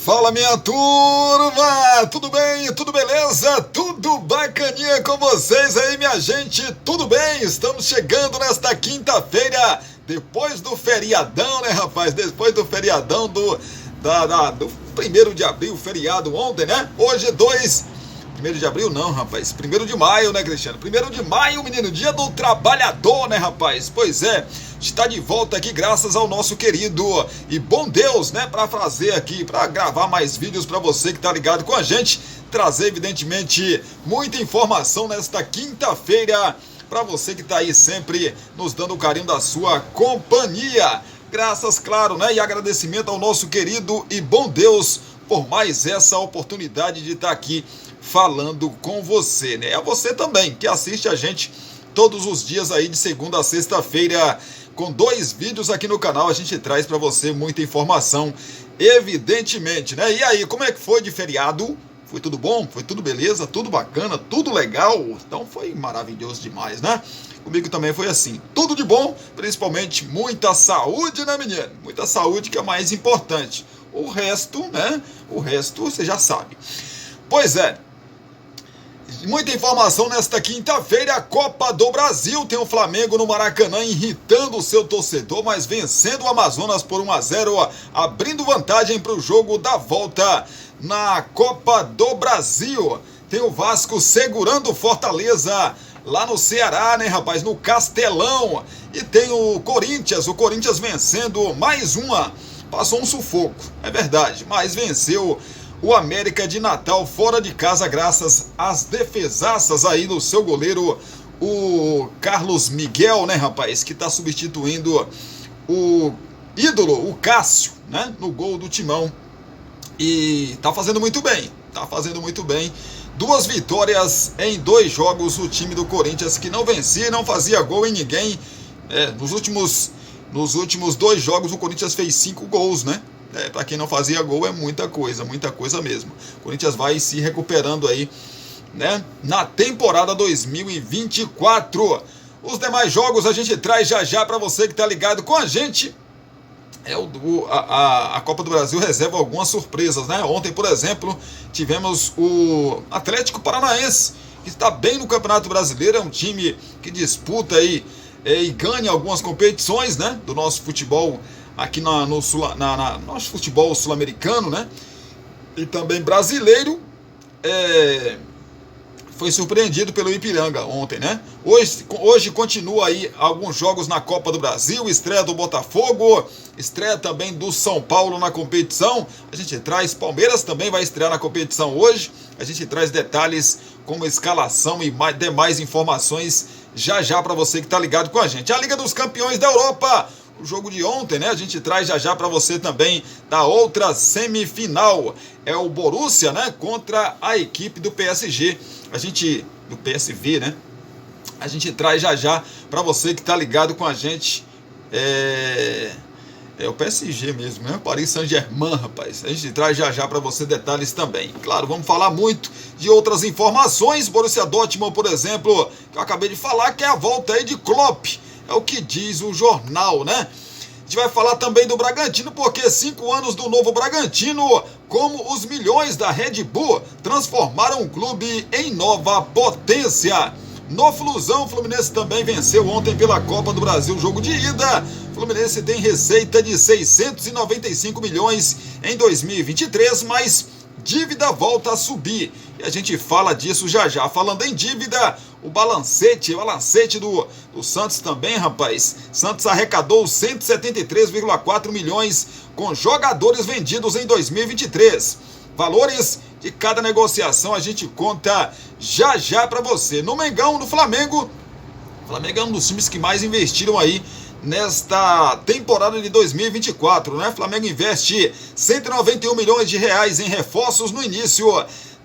Fala, minha turma! Tudo bem? Tudo beleza? Tudo bacaninha com vocês aí, minha gente? Tudo bem? Estamos chegando nesta quinta-feira, depois do feriadão, né, rapaz? Depois do feriadão do 1º de abril, feriado ontem, né? Hoje 1º de abril não, rapaz, 1º de maio, né, Cristiano? 1º de maio, menino, dia do trabalhador, né, rapaz? Pois é, está de volta aqui graças ao nosso querido e bom Deus, né, para fazer aqui, para gravar mais vídeos para você que tá ligado com a gente, trazer evidentemente muita informação nesta quinta-feira para você que tá aí sempre nos dando o carinho da sua companhia. Graças, claro, né, e agradecimento ao nosso querido e bom Deus por mais essa oportunidade de estar aqui falando com você, né? A você também, que assiste a gente todos os dias aí de segunda a sexta-feira, com 2 vídeos aqui no canal, a gente traz para você muita informação, evidentemente, né? E aí, como é que foi de feriado? Foi tudo bom? Foi tudo beleza? Tudo bacana? Tudo legal? Então foi maravilhoso demais, né? Comigo também foi assim, tudo de bom, principalmente muita saúde, né, menino? Muita saúde que é mais importante. O resto, né? O resto você já sabe. Pois é, muita informação nesta quinta-feira. A Copa do Brasil tem o Flamengo no Maracanã irritando o seu torcedor, mas vencendo o Amazonas por 1-0, abrindo vantagem para o jogo da volta na Copa do Brasil. Tem o Vasco segurando o Fortaleza lá no Ceará, né, rapaz, no Castelão. E tem o Corinthians vencendo mais uma. Passou um sufoco, é verdade, mas venceu o América de Natal fora de casa graças às defesaças aí do seu goleiro, o Carlos Miguel, né, rapaz, que tá substituindo o ídolo, o Cássio, né, no gol do Timão. E tá fazendo muito bem, 2 vitórias em 2 jogos, o time do Corinthians que não vencia e não fazia gol em ninguém. Nos últimos 2 jogos o Corinthians fez 5 gols, né? Para quem não fazia gol é muita coisa mesmo. O Corinthians vai se recuperando aí, né, na temporada 2024. Os demais jogos a gente traz já para você que tá ligado com a gente. A Copa do Brasil reserva algumas surpresas, né? Ontem, por exemplo, tivemos o Atlético Paranaense, que está bem no Campeonato Brasileiro, é um time que disputa aí e ganha algumas competições, né, do nosso futebol aqui nosso futebol sul-americano, né, e também brasileiro. Foi surpreendido pelo Ipiranga ontem, né? Hoje continua aí alguns jogos na Copa do Brasil, estreia do Botafogo, estreia também do São Paulo na competição. A gente traz, Palmeiras também vai estrear na competição hoje. A gente traz detalhes como escalação e demais informações já para você que tá ligado com a gente. A Liga dos Campeões da Europa, o jogo de ontem, né? A gente traz já para você também da outra semifinal. É o Borussia, né, contra a equipe do PSG. Do PSV, né? A gente traz já para você que tá ligado com a gente. É o PSG mesmo, né? Paris Saint-Germain, rapaz. A gente traz já para você detalhes também. Claro, vamos falar muito de outras informações. Borussia Dortmund, por exemplo, que eu acabei de falar, que é a volta aí de Klopp. É o que diz o jornal, né? A gente vai falar também do Bragantino, porque 5 anos do novo Bragantino, como os milhões da Red Bull transformaram o clube em nova potência. No Flusão, o Fluminense também venceu ontem pela Copa do Brasil, jogo de ida. O Fluminense tem receita de 695 milhões em 2023, mas dívida volta a subir. E a gente fala disso já. Falando em dívida, o balancete do Santos também, rapaz. Santos arrecadou 173,4 milhões com jogadores vendidos em 2023. Valores de cada negociação a gente conta já para você. No Mengão, no Flamengo, o Flamengo é um dos times que mais investiram aí nesta temporada de 2024, né? Flamengo investe 191 milhões de reais em reforços no início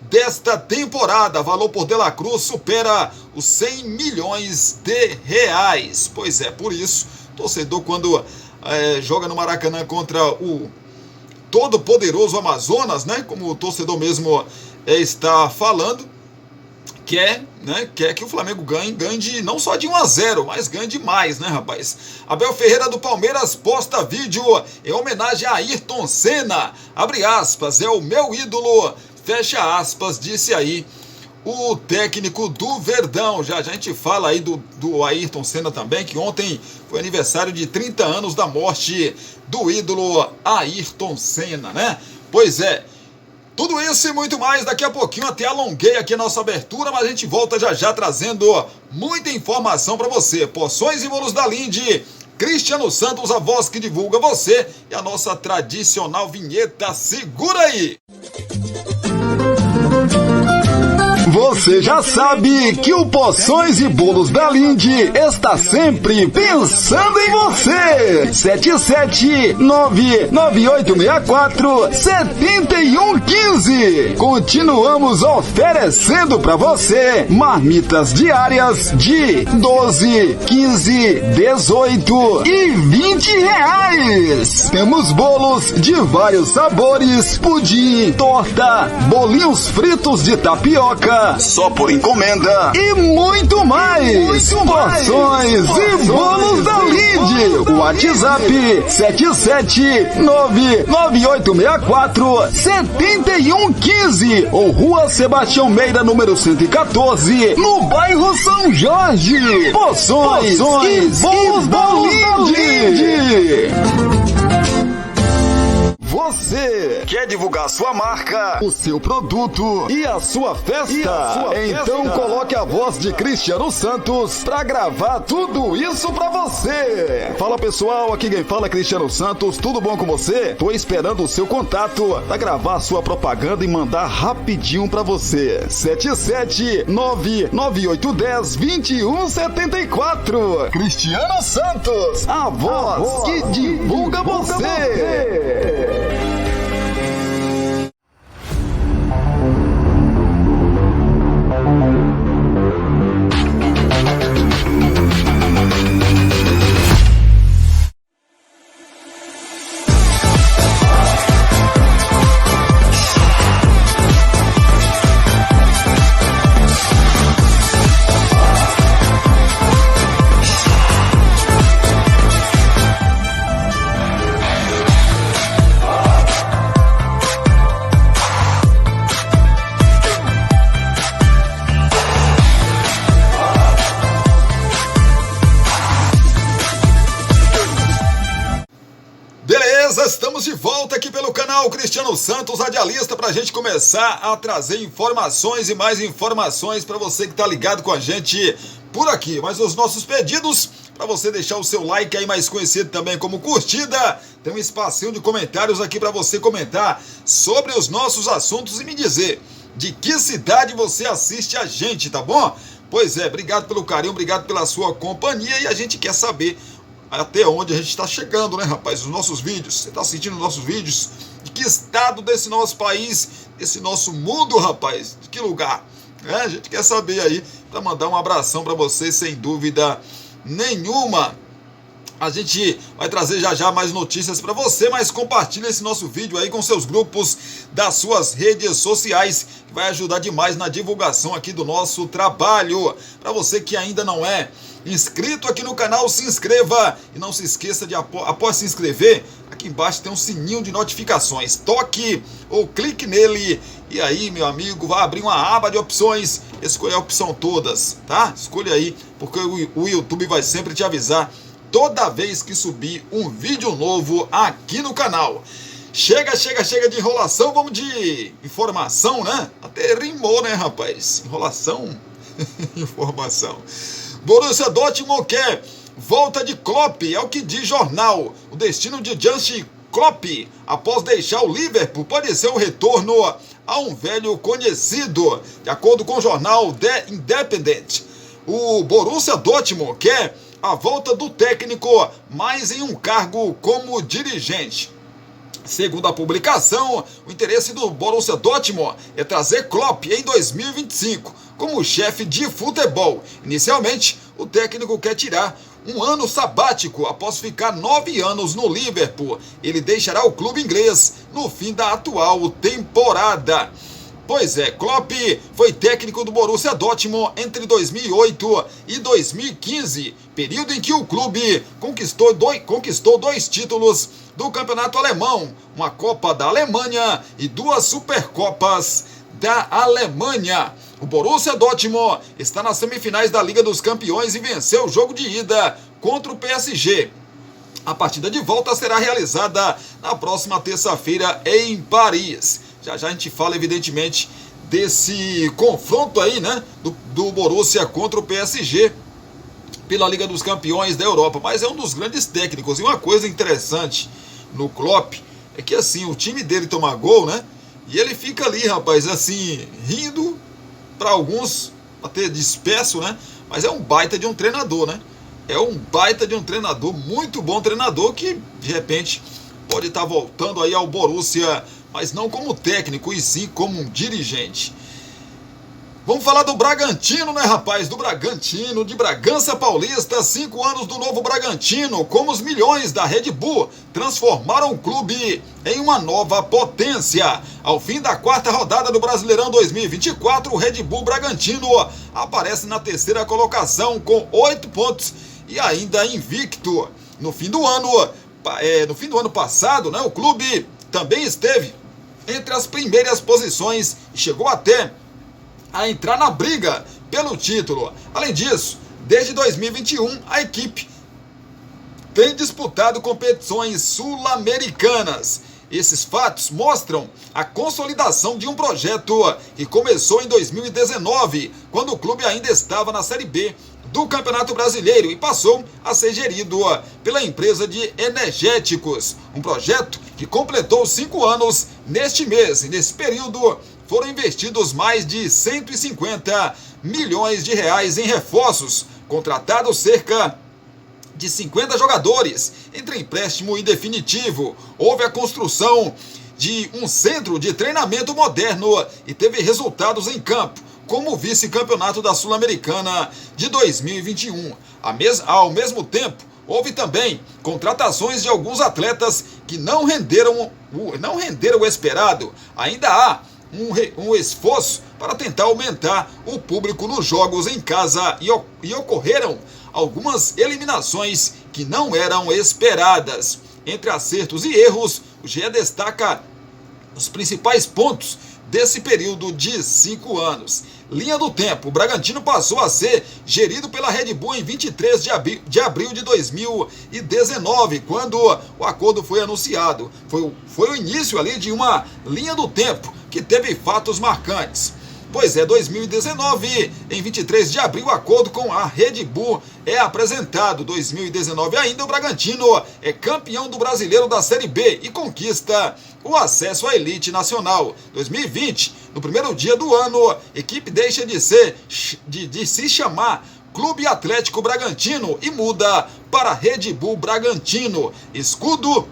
desta temporada. Valor por De La Cruz supera os 100 milhões de reais. Pois é, por isso, torcedor quando joga no Maracanã contra o todo poderoso Amazonas, né? Como o torcedor mesmo está falando, quer que o Flamengo ganhe não só de 1-0, mas ganhe demais, né, rapaz? Abel Ferreira do Palmeiras posta vídeo em homenagem a Ayrton Senna. Abre aspas, é o meu ídolo. Fecha aspas, disse aí o técnico do Verdão. Já a gente fala aí do Ayrton Senna também, que ontem foi aniversário de 30 anos da morte do ídolo Ayrton Senna, né? Pois é. Tudo isso e muito mais daqui a pouquinho. Até alonguei aqui a nossa abertura, mas a gente volta já já trazendo muita informação para você. Porções e bolos da Linde, Cristiano Santos, a voz que divulga você, e a nossa tradicional vinheta. Segura aí! Você já sabe que o Porções e Bolos da Linde está sempre pensando em você. 77998647115. Continuamos oferecendo para você marmitas diárias de 12, 15, 18 e 20 reais. Temos bolos de vários sabores, pudim, torta, bolinhos fritos de tapioca, só por encomenda e muito mais. Porções e Bolos da Linde. WhatsApp 77998647115 ou Rua Sebastião Meira, número 114, no bairro São Jorge. Porções e Bolos da Linde. Você quer divulgar sua marca, o seu produto e a sua festa? Então coloque a voz de Cristiano Santos pra gravar tudo isso pra você. Fala pessoal, aqui quem fala é Cristiano Santos, tudo bom com você? Tô esperando o seu contato pra gravar a sua propaganda e mandar rapidinho pra você. 77998102174. Cristiano Santos, a voz que divulga você. Estamos de volta aqui pelo canal Cristiano Santos Radialista para a gente começar a trazer informações e mais informações para você que está ligado com a gente por aqui. Mas os nossos pedidos para você deixar o seu like aí, mais conhecido também como curtida, tem um espacinho de comentários aqui para você comentar sobre os nossos assuntos e me dizer de que cidade você assiste a gente, tá bom? Pois é, obrigado pelo carinho, obrigado pela sua companhia e a gente quer saber até onde a gente está chegando, né, rapaz? Os nossos vídeos, você está assistindo os nossos vídeos? De que estado desse nosso país, desse nosso mundo, rapaz? De que lugar? A gente quer saber aí, para mandar um abração para vocês, sem dúvida nenhuma. A gente vai trazer já já mais notícias para você, mas compartilha esse nosso vídeo aí com seus grupos das suas redes sociais, que vai ajudar demais na divulgação aqui do nosso trabalho. Para você que ainda não é inscrito aqui no canal, se inscreva e não se esqueça de, após se inscrever, aqui embaixo tem um sininho de notificações. Toque ou clique nele e aí, meu amigo, vai abrir uma aba de opções, escolha a opção todas, tá? Escolha aí, porque o YouTube vai sempre te avisar toda vez que subir um vídeo novo aqui no canal. Chega de enrolação, vamos de informação, né? Até rimou, né, rapaz? Enrolação, informação. Borussia Dortmund quer volta de Klopp, é o que diz jornal. O destino de Jurgen Klopp, após deixar o Liverpool, pode ser o retorno a um velho conhecido. De acordo com o jornal The Independent, o Borussia Dortmund quer a volta do técnico, mas em um cargo como dirigente. Segundo a publicação, o interesse do Borussia Dortmund é trazer Klopp em 2025 como chefe de futebol. Inicialmente, o técnico quer tirar um ano sabático após ficar 9 anos no Liverpool. Ele deixará o clube inglês no fim da atual temporada. Pois é, Klopp foi técnico do Borussia Dortmund entre 2008 e 2015, período em que o clube conquistou dois títulos do campeonato alemão, uma Copa da Alemanha e 2 Supercopas da Alemanha. O Borussia Dortmund está nas semifinais da Liga dos Campeões e venceu o jogo de ida contra o PSG. A partida de volta será realizada na próxima terça-feira em Paris. Já já a gente fala, evidentemente, desse confronto aí, né, do Borussia contra o PSG pela Liga dos Campeões da Europa. Mas é um dos grandes técnicos. E uma coisa interessante no Klopp é que, assim, o time dele toma gol, né, e ele fica ali, rapaz, assim, rindo, para alguns até disperso, né, mas é um baita de um treinador, né. É um baita de um treinador, muito bom treinador, que de repente pode estar voltando aí ao Borussia, mas não como técnico, e sim como um dirigente. Vamos falar do Bragantino, né, rapaz? Do Bragantino, de Bragança Paulista, 5 anos do novo Bragantino, como os milhões da Red Bull transformaram o clube em uma nova potência. Ao fim da 4ª rodada do Brasileirão 2024, o Red Bull Bragantino aparece na 3ª colocação com 8 pontos e ainda invicto. No fim do ano passado, né, o clube também esteve entre as primeiras posições e chegou até a entrar na briga pelo título. Além disso, desde 2021, a equipe tem disputado competições sul-americanas. Esses fatos mostram a consolidação de um projeto que começou em 2019, quando o clube ainda estava na Série B do Campeonato Brasileiro e passou a ser gerido pela empresa de energéticos. Um projeto que completou 5 anos neste mês, e nesse período foram investidos mais de 150 milhões de reais em reforços, contratados cerca de 50 jogadores, entre empréstimo e definitivo. Houve a construção de um centro de treinamento moderno e teve resultados em campo, como o vice-campeonato da Sul-Americana de 2021. Ao mesmo tempo, houve também contratações de alguns atletas que não renderam o esperado. Ainda há um esforço para tentar aumentar o público nos jogos em casa e ocorreram algumas eliminações que não eram esperadas. Entre acertos e erros, o GE destaca os principais pontos desse período de 5 anos. Linha do tempo: o Bragantino passou a ser gerido pela Red Bull em 23 de abril de 2019, quando o acordo foi anunciado. Foi o início ali de uma linha do tempo que teve fatos marcantes. Pois é, 2019, em 23 de abril, o acordo com a Red Bull é apresentado. 2019 ainda, o Bragantino é campeão do Brasileiro da Série B e conquista o acesso à elite nacional. 2020, no primeiro dia do ano, a equipe deixa de se chamar Clube Atlético Bragantino e muda para Red Bull Bragantino. Escudo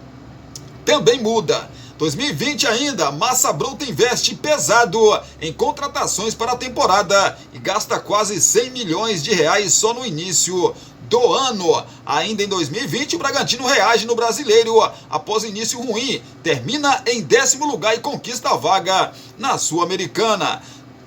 também muda. 2020 ainda, Massa Bruta investe pesado em contratações para a temporada e gasta quase 100 milhões de reais só no início do ano. Ainda em 2020, o Bragantino reage no Brasileiro após início ruim, termina em 10º lugar e conquista a vaga na Sul-Americana.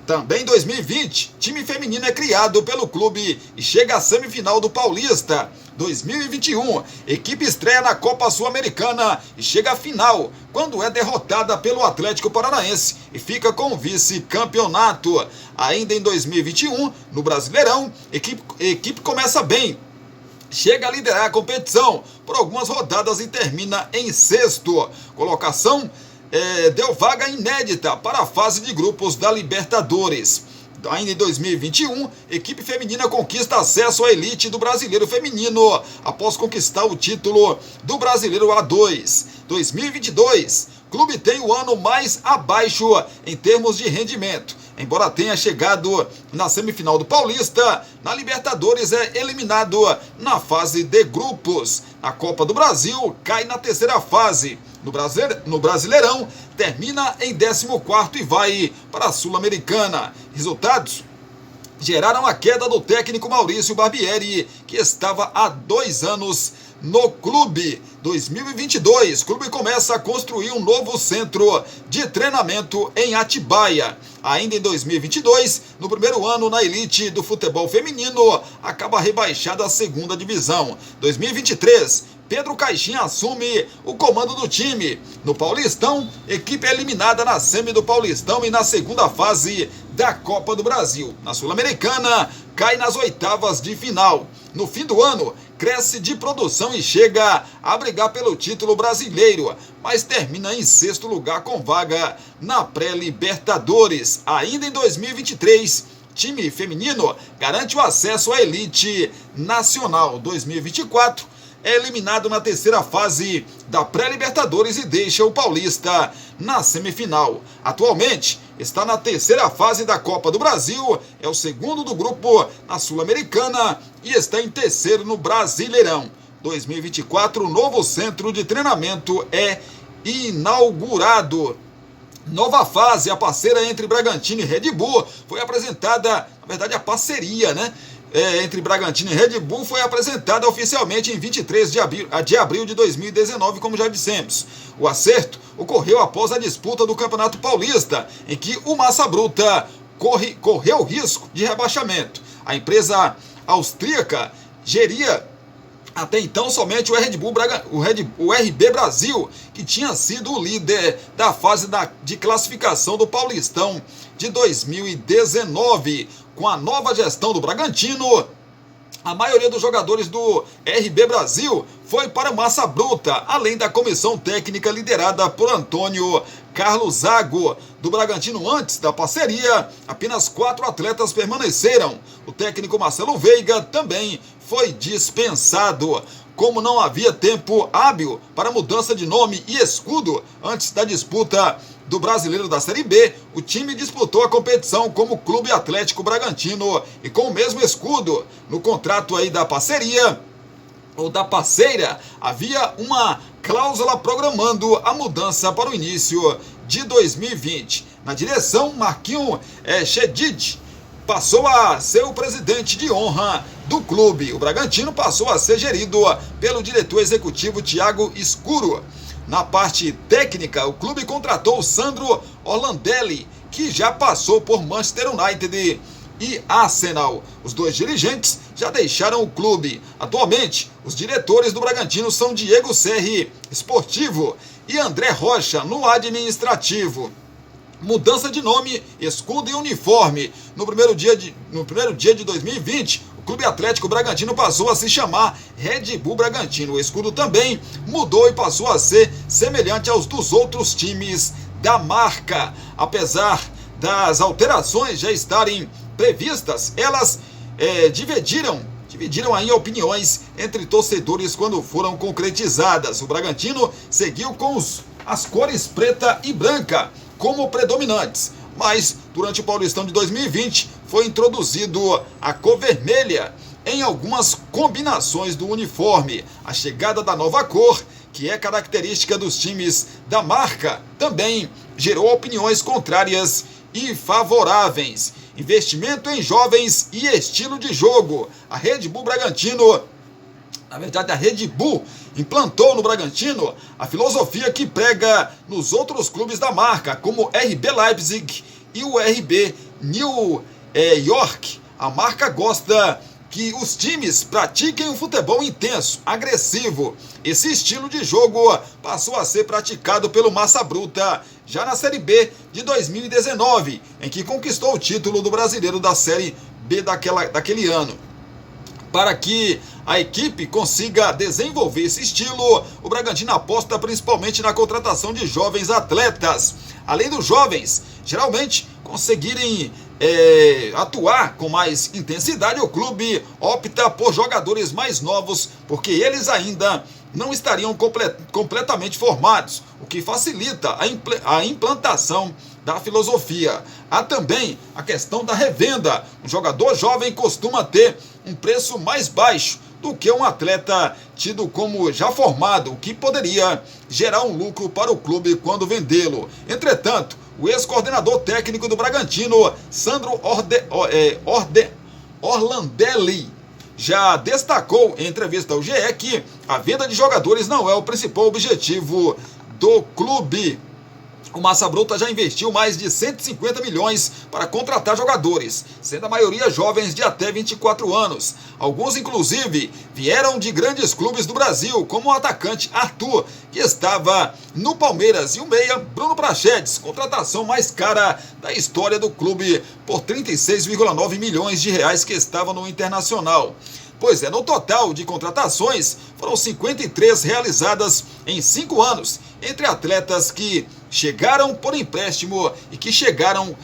Também em 2020, time feminino é criado pelo clube e chega à semifinal do Paulista. 2021, equipe estreia na Copa Sul-Americana e chega à final, quando é derrotada pelo Atlético Paranaense e fica com o vice-campeonato. Ainda em 2021, no Brasileirão, equipe começa bem, chega a liderar a competição por algumas rodadas e termina em 6º colocação. Deu vaga inédita para a fase de grupos da Libertadores. Ainda em 2021, equipe feminina conquista acesso à elite do Brasileiro Feminino após conquistar o título do Brasileiro A2. 2022, clube tem o ano mais abaixo em termos de rendimento. Embora tenha chegado na semifinal do Paulista, na Libertadores é eliminado na fase de grupos. Na Copa do Brasil, cai na 3ª fase. No Brasileirão, termina em 14º e vai para a Sul-Americana. Resultados geraram a queda do técnico Maurício Barbieri, que estava há 2 anos no clube. 2022, o clube começa a construir um novo centro de treinamento em Atibaia. Ainda em 2022, no primeiro ano na elite do futebol feminino, acaba rebaixada à segunda divisão. 2023, Pedro Caixinha assume o comando do time. No Paulistão, equipe é eliminada na semi do Paulistão e na segunda fase da Copa do Brasil. Na Sul-Americana, cai nas oitavas de final. No fim do ano, cresce de produção e chega a brigar pelo título brasileiro, mas termina em sexto lugar com vaga na pré-Libertadores. Ainda em 2023, time feminino garante o acesso à elite nacional. 2024, é eliminado na terceira fase da pré-Libertadores e deixa o Paulista na semifinal. Atualmente, está na terceira fase da Copa do Brasil, é o segundo do grupo na Sul-Americana e está em terceiro no Brasileirão. 2024, o novo centro de treinamento é inaugurado. Nova fase, a parceira entre Bragantino e Red Bull foi apresentada, na verdade a parceria, entre Bragantino e Red Bull foi apresentada oficialmente em 23 de abril de 2019, como já dissemos. O acerto ocorreu após a disputa do Campeonato Paulista, em que o Massa Bruta correu risco de rebaixamento. A empresa austríaca geria até então somente o RB Brasil, que tinha sido o líder da fase de classificação do Paulistão de 2019. Com a nova gestão do Bragantino, a maioria dos jogadores do RB Brasil foi para o Massa Bruta, além da comissão técnica liderada por Antônio Carlos Zago. Do Bragantino, antes da parceria, apenas 4 atletas permaneceram. O técnico Marcelo Veiga também foi dispensado. Como não havia tempo hábil para mudança de nome e escudo antes da disputa do Brasileiro da Série B, o time disputou a competição como Clube Atlético Bragantino e com o mesmo escudo. No contrato aí da parceria ou da parceira, havia uma cláusula programando a mudança para o início de 2020. Na direção, Marquinhos Chedid passou a ser o presidente de honra do clube. O Bragantino passou a ser gerido pelo diretor executivo Thiago Escuro. Na parte técnica, o clube contratou o Sandro Orlandelli, que já passou por Manchester United e Arsenal. Os dois dirigentes já deixaram o clube. Atualmente, os diretores do Bragantino são Diego Serri, esportivo, e André Rocha, no administrativo. Mudança de nome, escudo e uniforme. No primeiro dia de 2020, o Clube Atlético Bragantino passou a se chamar Red Bull Bragantino. O escudo também mudou e passou a ser semelhante aos dos outros times da marca. Apesar das alterações já estarem previstas, elas dividiram aí opiniões entre torcedores quando foram concretizadas. O Bragantino seguiu com as cores preta e branca como predominantes, mas durante o Paulistão de 2020 foi introduzido a cor vermelha em algumas combinações do uniforme. A chegada da nova cor, que é característica dos times da marca, também gerou opiniões contrárias e favoráveis. Investimento em jovens e estilo de jogo. A Red Bull Bragantino, na verdade a Red Bull, implantou no Bragantino a filosofia que prega nos outros clubes da marca, como RB Leipzig e o RB New York. A marca gosta que os times pratiquem um futebol intenso, agressivo. Esse estilo de jogo passou a ser praticado pelo Massa Bruta já na Série B de 2019, em que conquistou o título do Brasileiro da Série B daquele ano. Para que a equipe consiga desenvolver esse estilo, o Bragantino aposta principalmente na contratação de jovens atletas. Além dos jovens geralmente conseguirem atuar com mais intensidade, o clube opta por jogadores mais novos, porque eles ainda não estariam completamente formados, o que facilita a implantação da filosofia. Há também a questão da revenda. Um jogador jovem costuma ter um preço mais baixo do que um atleta tido como já formado, o que poderia gerar um lucro para o clube quando vendê-lo. Entretanto, o ex-coordenador técnico do Bragantino, Sandro Orlandelli, já destacou em entrevista ao GE que a venda de jogadores não é o principal objetivo do clube. O Massa Bruta já investiu mais de 150 milhões para contratar jogadores, sendo a maioria jovens de até 24 anos. Alguns, inclusive, vieram de grandes clubes do Brasil, como o atacante Arthur, que estava no Palmeiras, e o meia Bruno Prachedes, contratação mais cara da história do clube, por 36,9 milhões de reais, que estava no Internacional. Pois é, no total de contratações, foram 53 realizadas em 5 anos, entre atletas que chegaram por empréstimo e que chegaram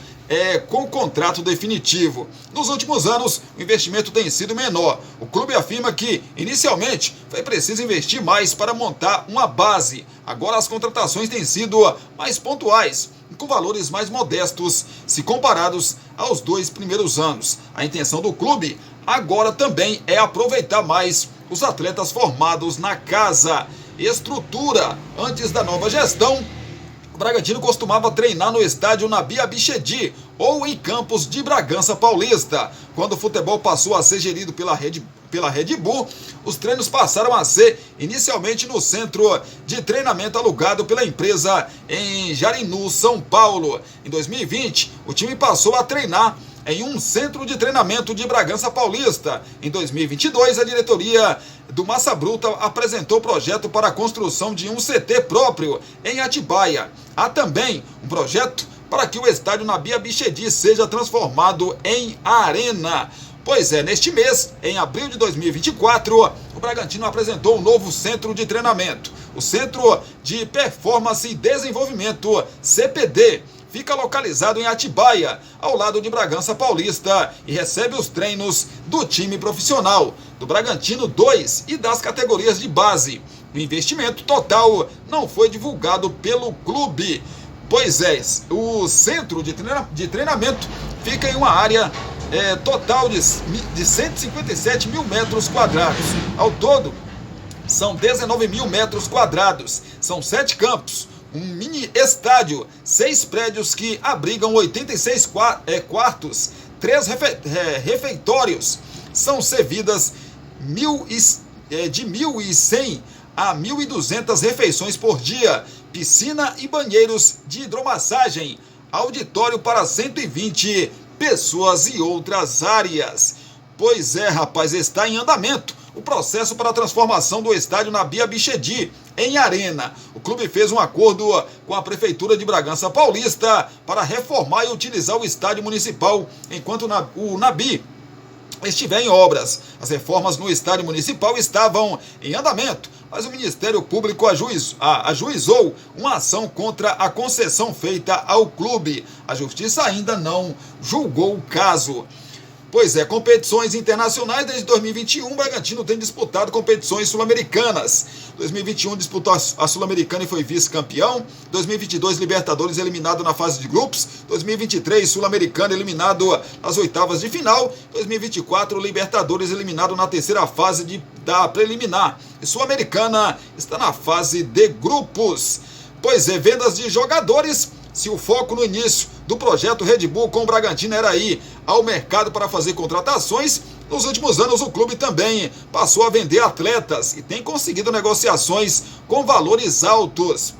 com contrato definitivo. Nos últimos anos, o investimento tem sido menor. O clube afirma que, inicialmente, foi preciso investir mais para montar uma base. Agora as contratações têm sido mais pontuais, com valores mais modestos, se comparados aos 2 primeiros anos. A intenção do clube agora também é aproveitar mais os atletas formados na casa. Estrutura. Antes da nova gestão, o Bragantino costumava treinar no estádio Nabi Abichedi ou em campos de Bragança Paulista. Quando o futebol passou a ser gerido pela Red Bull, os treinos passaram a ser inicialmente no centro de treinamento alugado pela empresa em Jarinu, São Paulo. Em 2020, o time passou a treinar em um centro de treinamento de Bragança Paulista. Em 2022, a diretoria do Massa Bruta apresentou o projeto para a construção de um CT próprio em Atibaia. Há também um projeto para que o estádio Nabi Abichedi seja transformado em arena. Pois é, neste mês, em abril de 2024, o Bragantino apresentou um novo centro de treinamento, o Centro de Performance e Desenvolvimento, CPD. Fica localizado em Atibaia, ao lado de Bragança Paulista, e recebe os treinos do time profissional, do Bragantino 2 e das categorias de base. O investimento total não foi divulgado pelo clube. Pois é, o centro de treinamento fica em uma área total de 157 mil metros quadrados. Ao todo, são 19 mil metros quadrados. São 7 campos, um mini estádio, 6 prédios que abrigam 86 quartos, 3 refeitórios. São servidas de 1.100 a 1.200 refeições por dia, piscina e banheiros de hidromassagem, auditório para 120 pessoas e outras áreas. Pois é, rapaz, está em andamento o processo para a transformação do estádio Nabi Abichedi em arena. O clube fez um acordo com a Prefeitura de Bragança Paulista para reformar e utilizar o estádio municipal enquanto o Nabi estiver em obras. As reformas no estádio municipal estavam em andamento, mas o Ministério Público ajuizou uma ação contra a concessão feita ao clube. A Justiça ainda não julgou o caso. Pois é, competições internacionais. Desde 2021, o Bragantino tem disputado competições sul-americanas. 2021 disputou a Sul-Americana e foi vice-campeão. 2022, Libertadores, eliminado na fase de grupos. 2023, Sul-Americana, eliminado nas oitavas de final. 2024, Libertadores, eliminado na terceira fase da preliminar. E Sul-Americana está na fase de grupos. Pois é, vendas de jogadores. Se o foco no início do projeto Red Bull com o Bragantino era ir ao mercado para fazer contratações, nos últimos anos o clube também passou a vender atletas e tem conseguido negociações com valores altos.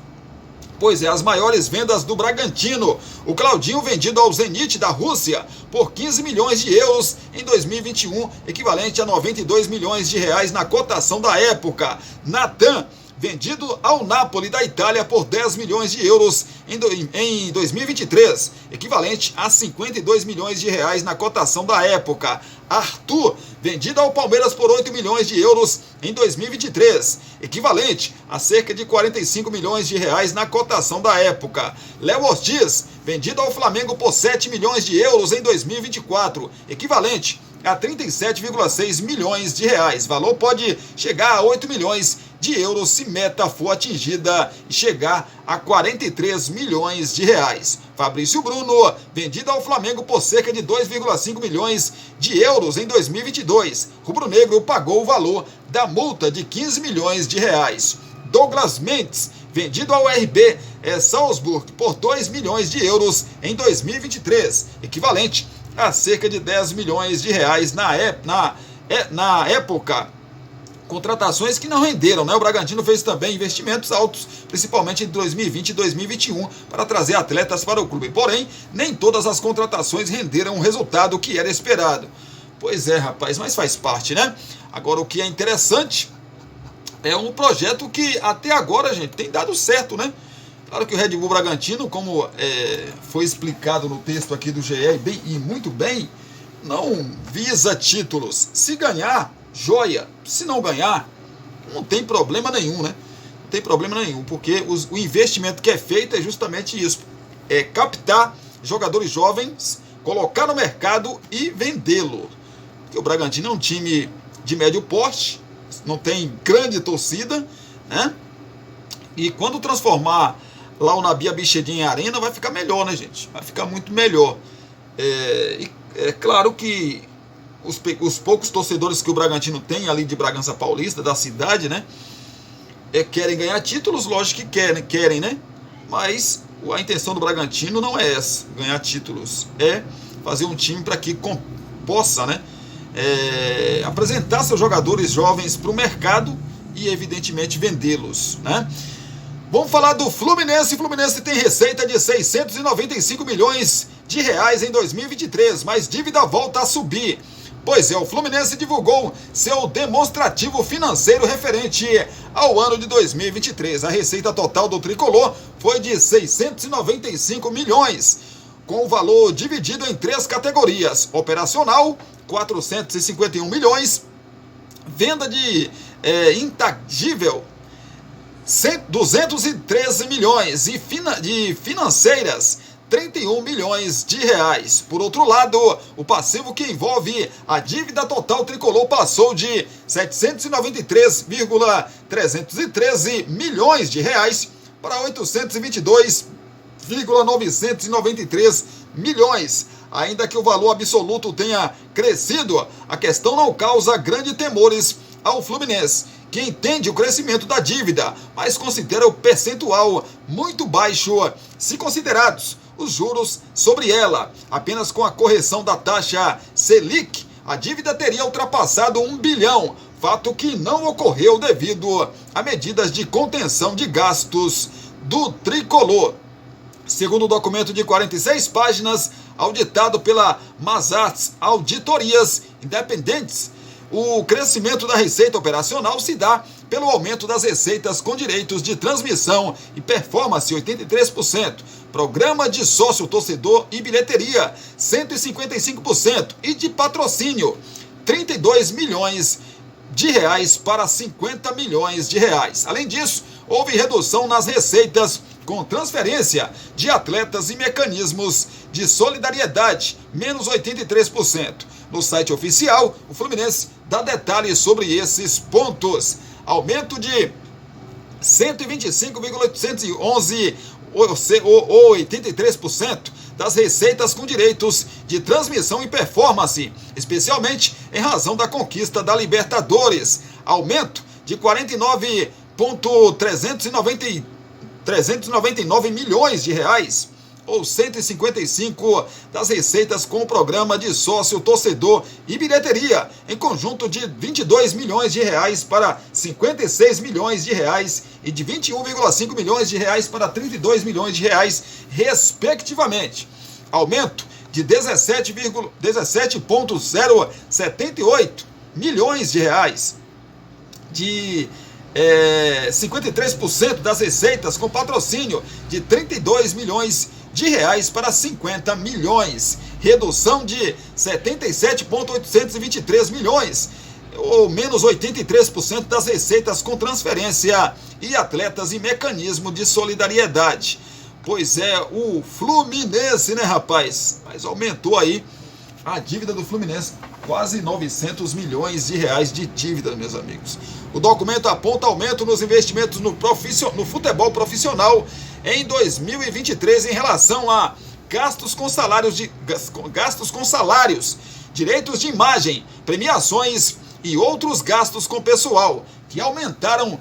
Pois é, as maiores vendas do Bragantino: o Claudinho, vendido ao Zenit da Rússia por 15 milhões de euros em 2021, equivalente a 92 milhões de reais na cotação da época. Natan, vendido ao Napoli da Itália por 10 milhões de euros em 2023, equivalente a 52 milhões de reais na cotação da época. Arthur, vendido ao Palmeiras por 8 milhões de euros em 2023, equivalente a cerca de 45 milhões de reais na cotação da época. Léo Ortiz, vendido ao Flamengo por 7 milhões de euros em 2024, equivalente a 37,6 milhões de reais. Valor pode chegar a 8 milhões de euros se meta for atingida e chegar a 43 milhões de reais. Fabrício Bruno, vendido ao Flamengo por cerca de 2,5 milhões de euros em 2022. Rubro-Negro pagou o valor da multa de 15 milhões de reais. Douglas Mendes, vendido ao RB Salzburg por 2 milhões de euros em 2023, equivalente a cerca de 10 milhões de reais na época. contratações que não renderam, né? O Bragantino fez também investimentos altos, principalmente em 2020 e 2021, para trazer atletas para o clube. Porém, nem todas as contratações renderam o resultado que era esperado. Pois é, rapaz, mas faz parte, né? Agora, o que é interessante é um projeto que até agora, gente, tem dado certo, né? Claro que o Red Bull Bragantino, como foi explicado no texto aqui do GE, e muito bem, não visa títulos. Se ganhar, joia. Se não ganhar, não tem problema nenhum, né? Não tem problema nenhum, porque o investimento que é feito é justamente isso. É captar jogadores jovens, colocar no mercado e vendê-lo. Porque o Bragantino é um time de médio porte, não tem grande torcida, né? E quando transformar lá o Nabi Abichedin em arena, vai ficar melhor, né, gente? Vai ficar muito melhor. É claro que os poucos torcedores que o Bragantino tem ali de Bragança Paulista, da cidade, né? Querem ganhar títulos, lógico que querem, né? Mas a intenção do Bragantino não é essa, ganhar títulos. É fazer um time para que possa, né? Apresentar seus jogadores jovens para o mercado e, evidentemente, vendê-los, né? Vamos falar do Fluminense. O Fluminense tem receita de 695 milhões de reais em 2023, mas dívida volta a subir. Pois é, o Fluminense divulgou seu demonstrativo financeiro referente ao ano de 2023. A receita total do tricolor foi de 695 milhões, com o valor dividido em 3 categorias: operacional, 451 milhões, venda de intangível, 213 milhões e de financeiras, 31 milhões de reais. Por outro lado, o passivo que envolve a dívida total tricolor passou de 793,313 milhões de reais para 822,993 milhões. Ainda que o valor absoluto tenha crescido, a questão não causa grandes temores ao Fluminense, que entende o crescimento da dívida, mas considera o percentual muito baixo se considerados os juros sobre ela. Apenas com a correção da taxa Selic, a dívida teria ultrapassado 1 bilhão, fato que não ocorreu devido a medidas de contenção de gastos do tricolor. Segundo o documento de 46 páginas, auditado pela Mazars Auditorias Independentes, o crescimento da receita operacional se dá pelo aumento das receitas com direitos de transmissão e performance, 83%, programa de sócio-torcedor e bilheteria, 155%, e de patrocínio, 32 milhões de reais para 50 milhões de reais. Além disso, houve redução nas receitas com transferência de atletas e mecanismos de solidariedade, menos 83%. No site oficial, o Fluminense dá detalhes sobre esses pontos. Aumento de 125,811 ou 83% das receitas com direitos de transmissão e performance, especialmente em razão da conquista da Libertadores. Aumento de 49,399 milhões de reais, ou 155% das receitas com o programa de sócio, torcedor e bilheteria, em conjunto de 22 milhões de reais para 56 milhões de reais e de 21,5 milhões de reais para 32 milhões de reais, respectivamente. Aumento de 17,078 milhões de reais, de 53% das receitas com patrocínio, de 32 milhões de reais para 50 milhões, redução de 77,823 milhões, ou menos 83% das receitas com transferência e atletas e mecanismo de solidariedade. Pois é, o Fluminense, né, rapaz? Mas aumentou aí a dívida do Fluminense, quase 900 milhões de reais de dívida, meus amigos. O documento aponta aumento nos investimentos no futebol profissional em 2023 em relação a gastos com salários, direitos de imagem, premiações e outros gastos com pessoal, que aumentaram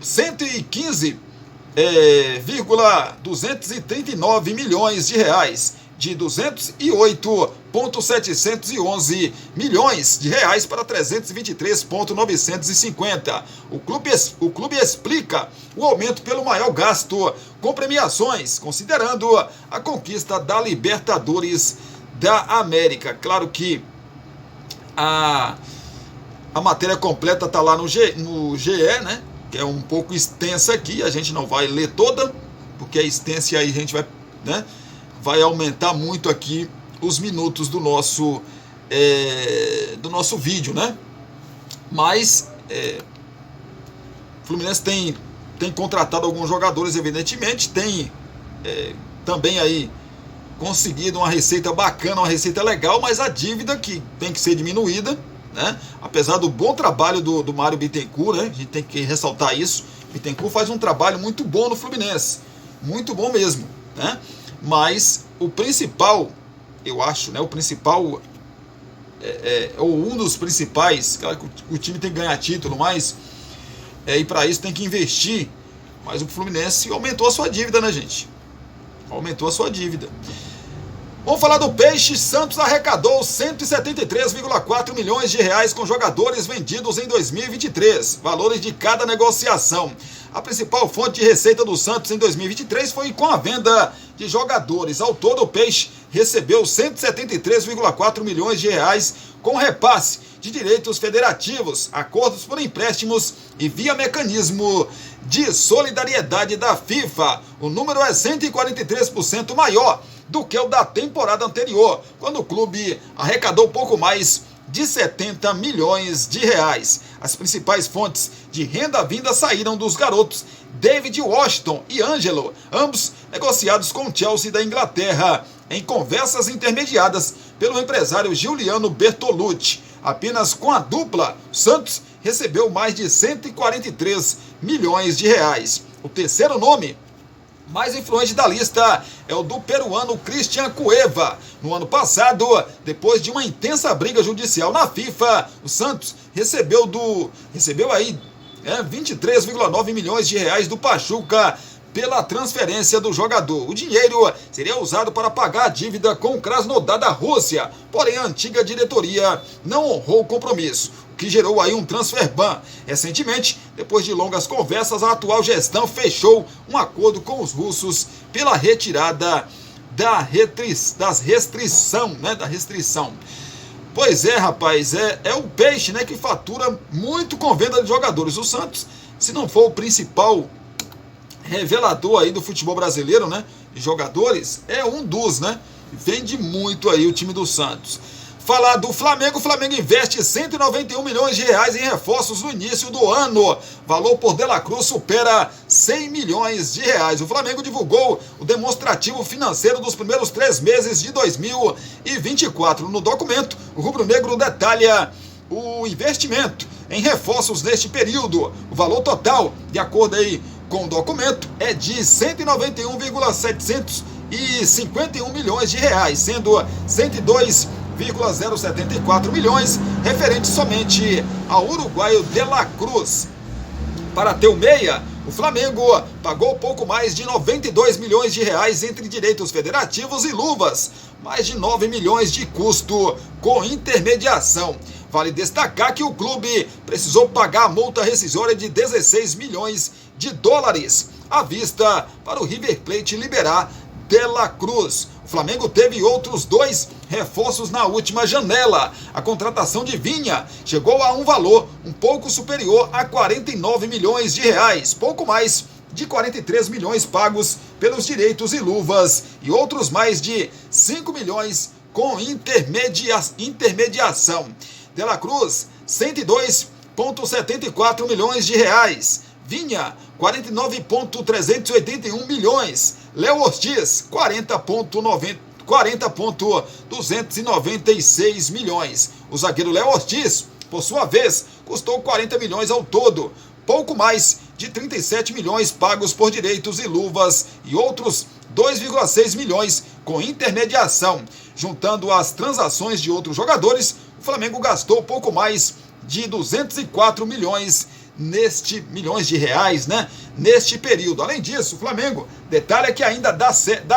115,239 milhões de reais, de 208 323,711 milhões de reais para 323,950. O clube explica o aumento pelo maior gasto com premiações, considerando a conquista da Libertadores da América. Claro que a matéria completa está lá no GE, né? Que é um pouco extensa aqui, a gente não vai ler toda, porque a extensa aí a gente vai, né, vai aumentar muito aqui os minutos do nosso vídeo, né? Mas o Fluminense tem contratado alguns jogadores, evidentemente, tem também aí conseguido uma receita bacana, uma receita legal, mas a dívida que tem que ser diminuída, né? Apesar do bom trabalho do Mário Bittencourt, né? A gente tem que ressaltar isso. Bittencourt faz um trabalho muito bom no Fluminense, muito bom mesmo, né? Mas o principal, eu acho, né? O principal ou um dos principais, claro que o time tem que ganhar título, mas e para isso tem que investir. Mas o Fluminense aumentou a sua dívida, né, gente? Aumentou a sua dívida. Vamos falar do Peixe. Santos arrecadou 173,4 milhões de reais com jogadores vendidos em 2023. Valores de cada negociação. A principal fonte de receita do Santos em 2023 foi com a venda de jogadores. Ao todo, o Peixe recebeu 173,4 milhões de reais com repasse de direitos federativos, acordos por empréstimos e via mecanismo de solidariedade da FIFA. O número é 143% maior do que o da temporada anterior, quando o clube arrecadou pouco mais de 70 milhões de reais. As principais fontes de renda vinda saíram dos garotos David Washington e Ângelo, ambos negociados com o Chelsea da Inglaterra, em conversas intermediadas pelo empresário Giuliano Bertolucci. Apenas com a dupla, o Santos recebeu mais de 143 milhões de reais. O terceiro nome mais influente da lista é o do peruano Cristian Cueva. No ano passado, depois de uma intensa briga judicial na FIFA, o Santos recebeu aí 23,9 milhões de reais do Pachuca pela transferência do jogador. O dinheiro seria usado para pagar a dívida com o Krasnodar da Rússia, porém a antiga diretoria não honrou o compromisso, o que gerou aí um transfer ban. Recentemente, depois de longas conversas, a atual gestão fechou um acordo com os russos pela retirada da restrição. Pois é, rapaz, é o Peixe, né, que fatura muito com venda de jogadores. O Santos, se não for o principal revelador aí do futebol brasileiro, né, de jogadores, é um dos, né, vende muito aí o time do Santos. Falar do Flamengo. O Flamengo investe 191 milhões de reais em reforços no início do ano. Valor por De La Cruz supera 100 milhões de reais. O Flamengo divulgou o demonstrativo financeiro dos primeiros 3 meses de 2024. No documento, o rubro-negro detalha o investimento em reforços neste período. O valor total, de acordo aí com o documento, é de 191,751 milhões de reais, sendo 102,074 milhões referentes somente ao uruguaio De La Cruz. Para ter o meia, o Flamengo pagou pouco mais de 92 milhões de reais entre direitos federativos e luvas, mais de 9 milhões de custo com intermediação. Vale destacar que o clube precisou pagar a multa rescisória de 16 milhões de dólares à vista para o River Plate liberar De La Cruz. O Flamengo teve outros 2 reforços na última janela. A contratação de Vinha chegou a um valor um pouco superior a 49 milhões de reais, pouco mais de 43 milhões pagos pelos direitos e luvas e outros mais de 5 milhões com intermediação. De La Cruz, 102,74 milhões de reais. Vinha, 49,381 milhões. Léo Ortiz, 40,296 milhões. O zagueiro Léo Ortiz, por sua vez, custou 40 milhões ao todo. Pouco mais de 37 milhões pagos por direitos e luvas e outros 2,6 milhões com intermediação. Juntando as transações de outros jogadores, o Flamengo gastou pouco mais de 204 milhões de reais, né, neste período. Além disso, o Flamengo detalha que ainda dá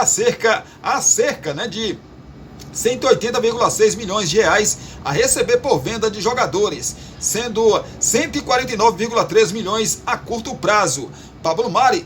cerca, né, de 180,6 milhões de reais a receber por venda de jogadores, sendo 149,3 milhões a curto prazo.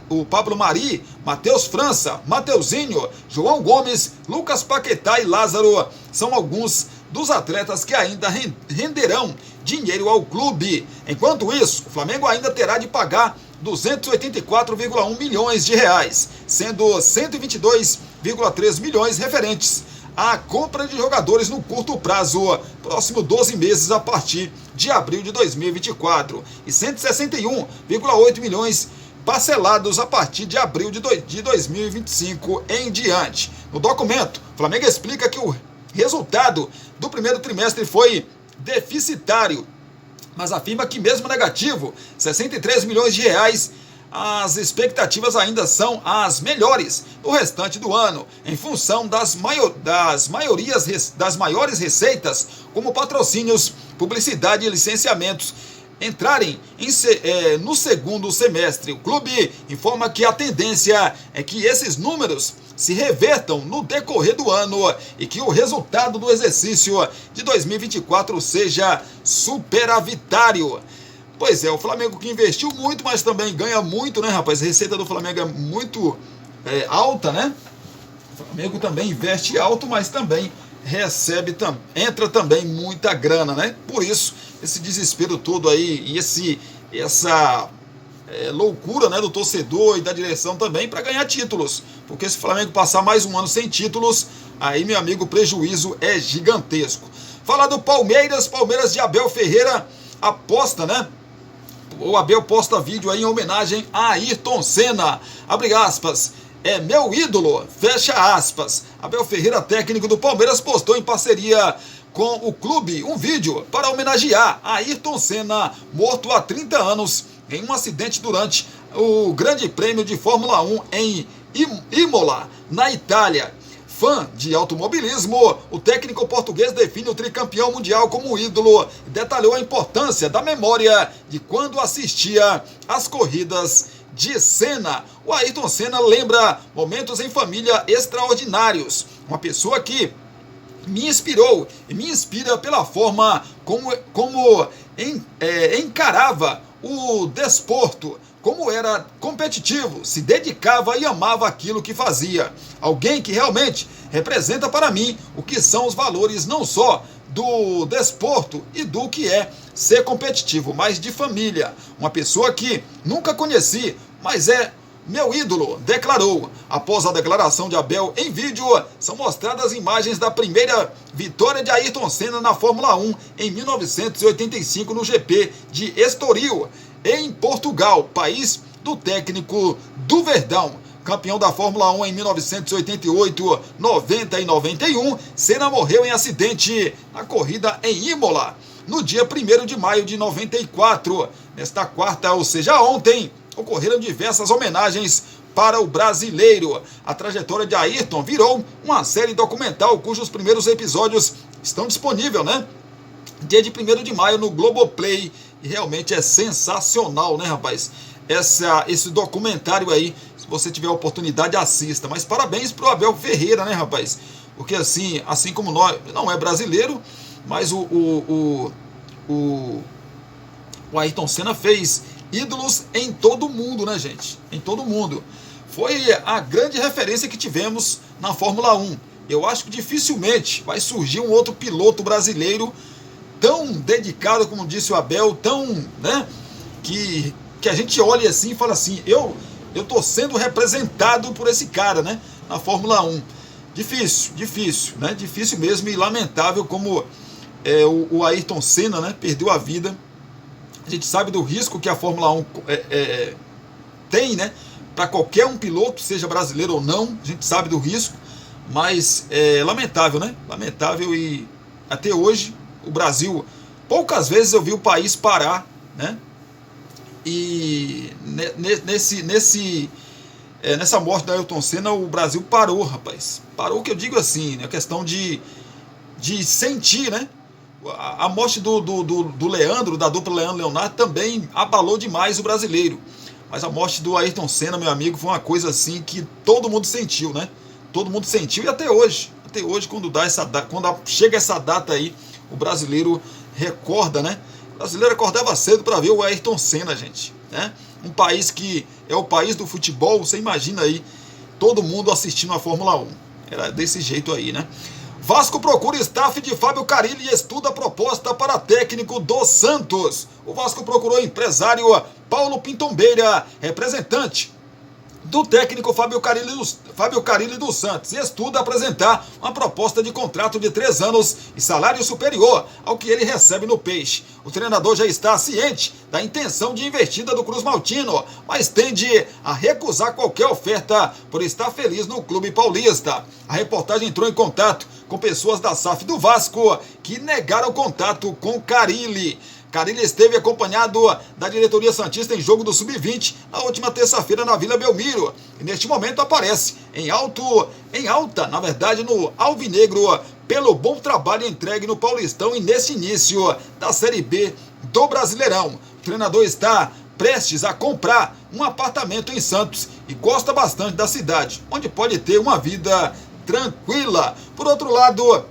O Pablo Mari, Matheus França, Mateuzinho, João Gomes, Lucas Paquetá e Lázaro são alguns dos atletas que ainda renderão dinheiro ao clube. Enquanto isso, o Flamengo ainda terá de pagar 284,1 milhões de reais, sendo 122,3 milhões referentes à compra de jogadores no curto prazo, próximo 12 meses a partir de abril de 2024, e 161,8 milhões parcelados a partir de abril de 2025 em diante. No documento, o Flamengo explica que o resultado do primeiro trimestre foi deficitário, mas afirma que mesmo negativo, 63 milhões de reais, as expectativas ainda são as melhores no restante do ano, em função das maiores receitas, como patrocínios, publicidade e licenciamentos, entrarem no segundo semestre. O clube informa que a tendência é que esses números se revertam no decorrer do ano e que o resultado do exercício de 2024 seja superavitário. Pois é, o Flamengo que investiu muito, mas também ganha muito, né, rapaz? A receita do Flamengo é muito alta, né? O Flamengo também investe alto, mas também entra também muita grana, né? Por isso, esse desespero todo aí e essa loucura, né, do torcedor e da direção também para ganhar títulos. Porque se o Flamengo passar mais um ano sem títulos, aí, meu amigo, o prejuízo é gigantesco. Falar do Palmeiras de Abel Ferreira aposta, né? O Abel posta vídeo aí em homenagem a Ayrton Senna. Abre aspas. É meu ídolo, fecha aspas. Abel Ferreira, técnico do Palmeiras, postou em parceria com o clube um vídeo para homenagear Ayrton Senna, morto há 30 anos em um acidente durante o Grande Prêmio de Fórmula 1 em Imola, na Itália. Fã de automobilismo, o técnico português define o tricampeão mundial como ídolo e detalhou a importância da memória de quando assistia às corridas de Senna. O Ayrton Senna lembra momentos em família extraordinários. Uma pessoa que me inspirou e me inspira pela forma como encarava o desporto, como era competitivo, se dedicava e amava aquilo que fazia. Alguém que realmente representa para mim o que são os valores não só do desporto e do que é ser competitivo, mas de família. Uma pessoa que nunca conheci, mas é meu ídolo, declarou. Após a declaração de Abel em vídeo, são mostradas imagens da primeira vitória de Ayrton Senna na Fórmula 1 em 1985 no GP de Estoril, em Portugal, país do técnico do Verdão. Campeão da Fórmula 1 em 1988, 90 e 91, Senna morreu em acidente na corrida em Imola, no dia 1º de maio de 94. Nesta quarta, ou seja, ontem, ocorreram diversas homenagens para o brasileiro. A trajetória de Ayrton virou uma série documental cujos primeiros episódios estão disponíveis, né? Dia de 1º de maio no Globoplay. E realmente é sensacional, né, rapaz? Esse documentário aí, se você tiver a oportunidade, assista. Mas parabéns pro Abel Ferreira, né, rapaz? Porque assim como nós, não é brasileiro, mas o Ayrton Senna fez ídolos em todo o mundo, né, gente? Em todo o mundo. Foi a grande referência que tivemos na Fórmula 1. Eu acho que dificilmente vai surgir um outro piloto brasileiro tão dedicado, como disse o Abel, tão, né, que a gente olha assim e fala assim, eu tô sendo representado por esse cara, né, na Fórmula 1. Difícil, né, difícil mesmo e lamentável como o Ayrton Senna, né, perdeu a vida. A gente sabe do risco que a Fórmula 1 tem, né, para qualquer um piloto, seja brasileiro ou não, a gente sabe do risco, mas é lamentável, né, lamentável. E até hoje o Brasil, poucas vezes eu vi o país parar, né? E nessa morte da Ayrton Senna, o Brasil parou, rapaz. Parou, que eu digo assim, a questão de sentir, né? A morte do Leandro, da dupla Leandro-Leonardo, também abalou demais o brasileiro. Mas a morte do Ayrton Senna, meu amigo, foi uma coisa assim que todo mundo sentiu, né? todo mundo sentiu, e até hoje quando chega essa data aí, o brasileiro recorda, né? O brasileiro acordava cedo para ver o Ayrton Senna, gente, né? Um país que é o país do futebol, você imagina aí, todo mundo assistindo a Fórmula 1. Era desse jeito aí, né? Vasco procura staff de Fábio Carille e estuda a proposta para técnico do Santos. O Vasco procurou o empresário Paulo Pintombeira, representante do técnico Fábio Carille do Santos, e estuda apresentar uma proposta de contrato de 3 anos e salário superior ao que ele recebe no Peixe. O treinador já está ciente da intenção de investida do Cruz Maltino, mas tende a recusar qualquer oferta por estar feliz no clube paulista. A reportagem entrou em contato com pessoas da SAF do Vasco que negaram contato com Carille. Carille esteve acompanhado da diretoria santista em jogo do Sub-20 na última terça-feira na Vila Belmiro. E neste momento aparece em alta, no alvinegro, pelo bom trabalho entregue no Paulistão e nesse início da Série B do Brasileirão. O treinador está prestes a comprar um apartamento em Santos e gosta bastante da cidade, onde pode ter uma vida tranquila. Por outro lado,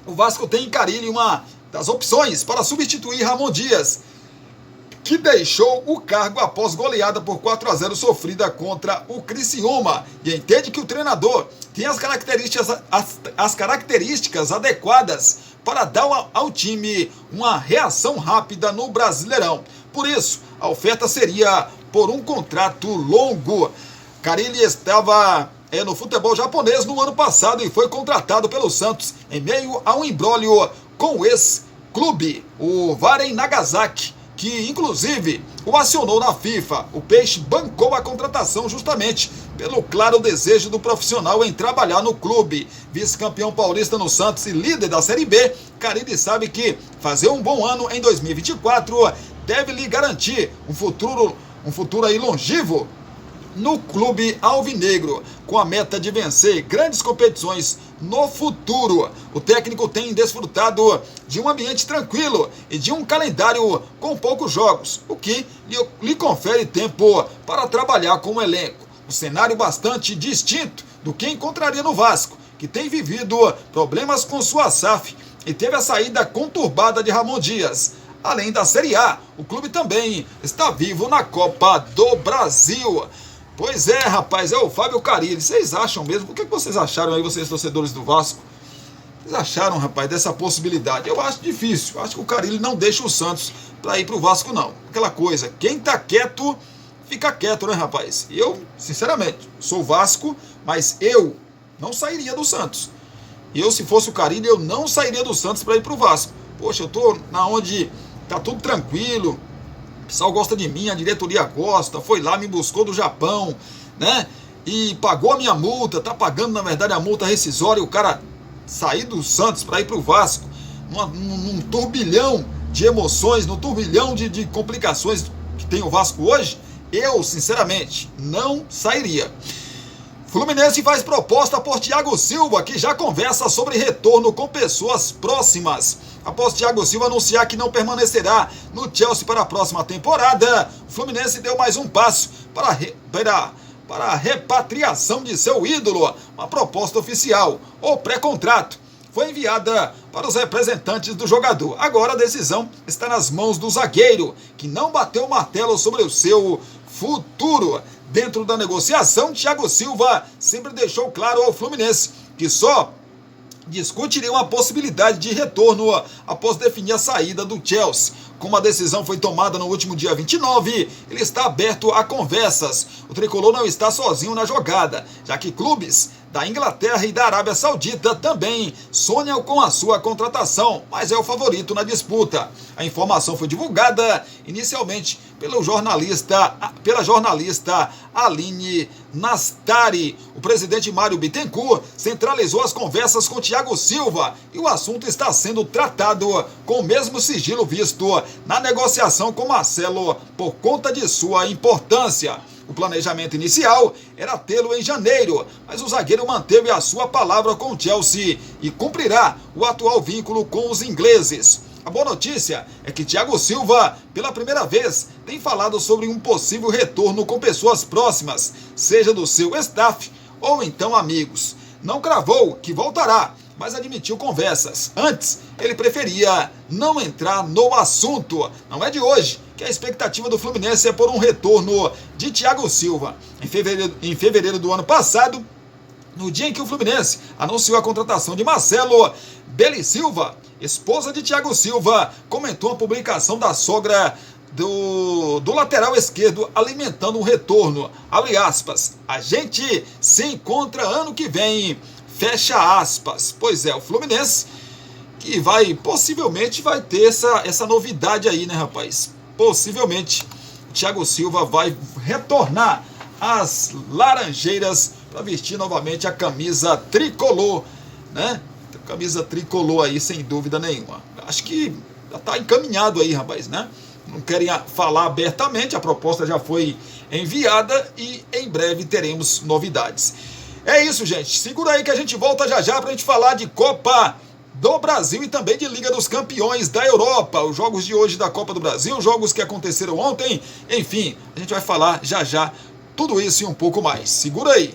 o Vasco tem em Carille uma das opções para substituir Ramon Dias, que deixou o cargo após goleada por 4-0 sofrida contra o Criciúma, e entende que o treinador tem as características adequadas para dar ao time uma reação rápida no Brasileirão. Por isso, a oferta seria por um contrato longo. Carille estava no futebol japonês no ano passado e foi contratado pelo Santos em meio a um imbróglio com o ex-clube, o Varen Nagasaki, que inclusive o acionou na FIFA. O Peixe bancou a contratação justamente pelo claro desejo do profissional em trabalhar no clube. Vice-campeão paulista no Santos e líder da Série B, Carille sabe que fazer um bom ano em 2024 deve lhe garantir um futuro aí longevo no clube alvinegro, com a meta de vencer grandes competições no futuro. O técnico tem desfrutado de um ambiente tranquilo e de um calendário com poucos jogos, o que lhe confere tempo para trabalhar com o elenco. Um cenário bastante distinto do que encontraria no Vasco, que tem vivido problemas com sua SAF e teve a saída conturbada de Ramon Dias. Além da Série A, o clube também está vivo na Copa do Brasil. Pois é, rapaz, é o Fábio Carille. Vocês acham mesmo? O que vocês acharam aí, vocês torcedores do Vasco? Vocês acharam, rapaz, dessa possibilidade? Eu acho difícil. Eu acho que o Carille não deixa o Santos para ir pro Vasco, não. Aquela coisa, quem tá quieto, fica quieto, né, rapaz? Eu, sinceramente, sou Vasco, mas eu não sairia do Santos. Eu, se fosse o Carille, eu não sairia do Santos para ir pro Vasco. Poxa, eu tô na onde tá tudo tranquilo, o pessoal gosta de mim, a diretoria gosta, foi lá, me buscou do Japão, né? E pagou a minha multa, tá pagando, na verdade, a multa rescisória, e o cara sair do Santos para ir pro Vasco, num turbilhão de emoções, num turbilhão de complicações que tem o Vasco hoje, eu, sinceramente, não sairia. Fluminense faz proposta por Thiago Silva, que já conversa sobre retorno com pessoas próximas. Após Thiago Silva anunciar que não permanecerá no Chelsea para a próxima temporada, o Fluminense deu mais um passo para a repatriação de seu ídolo. Uma proposta oficial, ou pré-contrato, foi enviada para os representantes do jogador. Agora a decisão está nas mãos do zagueiro, que não bateu o martelo sobre o seu futuro. Dentro da negociação, Thiago Silva sempre deixou claro ao Fluminense que só discutiria uma possibilidade de retorno após definir a saída do Chelsea. Como a decisão foi tomada no último dia 29, ele está aberto a conversas. O tricolor não está sozinho na jogada, já que clubes da Inglaterra e da Arábia Saudita também sonham com a sua contratação, mas é o favorito na disputa. A informação foi divulgada inicialmente pela jornalista Aline Nastari. O presidente Mário Bittencourt centralizou as conversas com Thiago Silva e o assunto está sendo tratado com o mesmo sigilo visto na negociação com Marcelo por conta de sua importância. O planejamento inicial era tê-lo em janeiro, mas o zagueiro manteve a sua palavra com o Chelsea e cumprirá o atual vínculo com os ingleses. A boa notícia é que Thiago Silva, pela primeira vez, tem falado sobre um possível retorno com pessoas próximas, seja do seu staff ou então amigos. não cravou que voltará, mas admitiu conversas. Antes, ele preferia não entrar no assunto. Não é de hoje que a expectativa do Fluminense é por um retorno de Thiago Silva. Em fevereiro do ano passado, no dia em que o Fluminense anunciou a contratação de Marcelo Belli Silva, esposa de Thiago Silva, comentou a publicação da sogra do lateral esquerdo alimentando um retorno. Abre aspas. A gente se encontra ano que vem. Fecha aspas. Pois é, o Fluminense que possivelmente vai ter essa novidade aí, né, rapaz? Possivelmente o Thiago Silva vai retornar às Laranjeiras para vestir novamente a camisa tricolor, né? Camisa tricolor aí, sem dúvida nenhuma. Acho que já está encaminhado aí, rapaz, né? Não querem falar abertamente, a proposta já foi enviada e em breve teremos novidades. É isso, gente. Segura aí que a gente volta já para a gente falar de Copa do Brasil e também de Liga dos Campeões da Europa. Os jogos de hoje da Copa do Brasil, os jogos que aconteceram ontem. Enfim, a gente vai falar já tudo isso e um pouco mais. Segura aí.